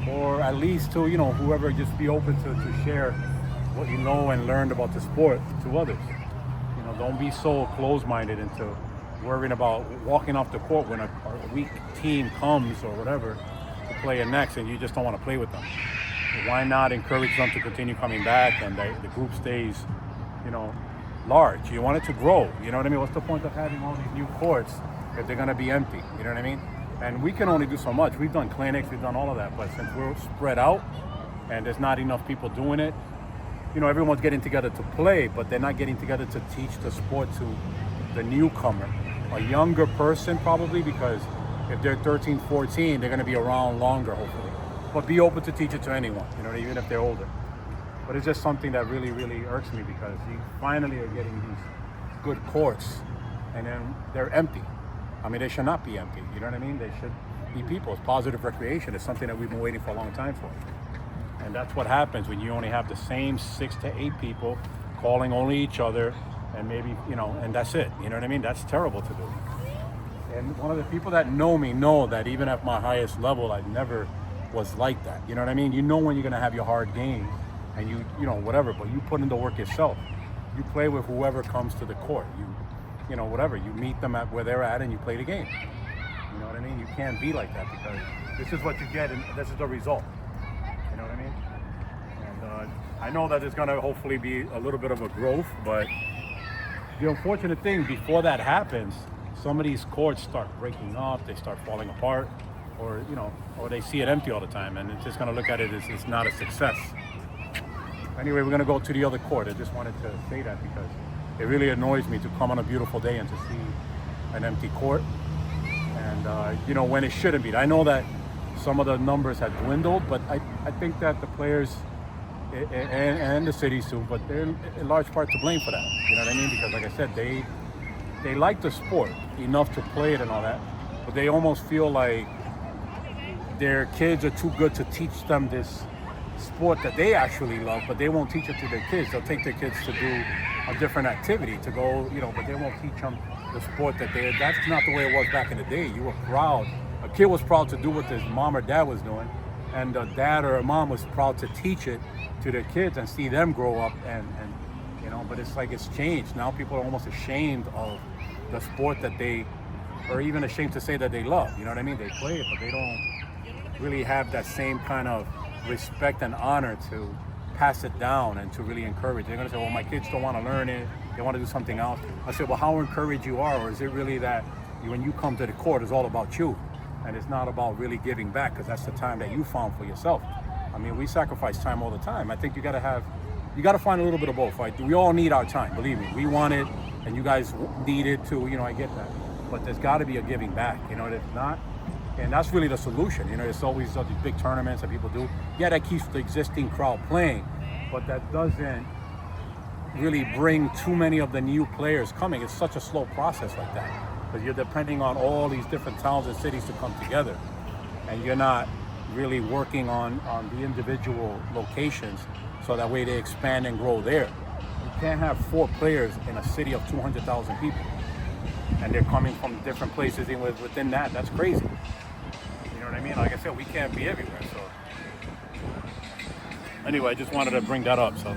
or at least to, whoever, just be open to share what you know and learned about the sport to others. Don't be so closed-minded into worrying about walking off the court when a weak team comes or whatever to play it next, and you just don't want to play with them. Why not encourage them to continue coming back, and the group stays, large? You want it to grow. You know what I mean? What's the point of having all these new courts if they're going to be empty? You know what I mean? And we can only do so much. We've done clinics, we've done all of that, but since we're spread out and there's not enough people doing it, everyone's getting together to play, but they're not getting together to teach the sport to the newcomer, a younger person probably, because if they're 13, 14, they're going to be around longer, hopefully. But be open to teach it to anyone, even if they're older. But it's just something that really, really irks me, because you finally are getting these good courts, and then they're empty. I mean, they should not be empty, you know what I mean? They should be people's positive recreation. It's something that we've been waiting for a long time for. And that's what happens when you only have the same 6 to 8 people calling only each other, and maybe, and that's it. You know what I mean? That's terrible to do. And one of the people that know me know that even at my highest level, I never was like that. You know what I mean? When you're going to have your hard games and whatever, but you put in the work yourself. You play with whoever comes to the court. Whatever. You meet them at where they're at and you play the game. You know what I mean? You can't be like that, because this is what you get and this is the result. You know what I mean? And I know that there's going to hopefully be a little bit of a growth, but the unfortunate thing, before that happens, some of these courts start breaking up, they start falling apart, or they see it empty all the time, and it's just going to look at it as it's not a success. Anyway, we're going to go to the other court. I just wanted to say that because it really annoys me to come on a beautiful day and to see an empty court, and when it shouldn't be. I know that some of the numbers have dwindled, but I think that the players and the cities too, but they're in large part to blame for that. You know what I mean? Because like I said, they like the sport enough to play it and all that, but they almost feel like their kids are too good to teach them this sport that they actually love, but they won't teach it to their kids. They'll take their kids to do a different activity, to go, but they won't teach them the sport that's not the way it was back in the day. You were proud. A kid was proud to do what his mom or dad was doing, and a dad or a mom was proud to teach it to their kids and see them grow up, and but it's like it's changed. Now people are almost ashamed of the sport that they, or even ashamed to say that they love. You know what I mean? They play it, but they don't really have that same kind of respect and honor to pass it down and to really encourage. They're going to say, well, my kids don't want to learn it, they want to do something else. I said, well, how encouraged you are, or is it really that when you come to the court, it's all about you, and it's not about really giving back, because that's the time that you found for yourself. I mean, we sacrifice time all the time. I think you got to find a little bit of both. Right? We all need our time, believe me. We want it, and you guys need it too. I get that. But there's got to be a giving back. If not, and that's really the solution. There's always these big tournaments that people do. Yeah, that keeps the existing crowd playing, but that doesn't really bring too many of the new players coming. It's such a slow process like that, because you're depending on all these different towns and cities to come together, and you're not really working on the individual locations, so that way they expand and grow there. You can't have 4 players in a city of 200,000 people, and they're coming from different places. And within that, that's crazy. You know what I mean? Like I said, we can't be everywhere. So anyway, I just wanted to bring that up. So.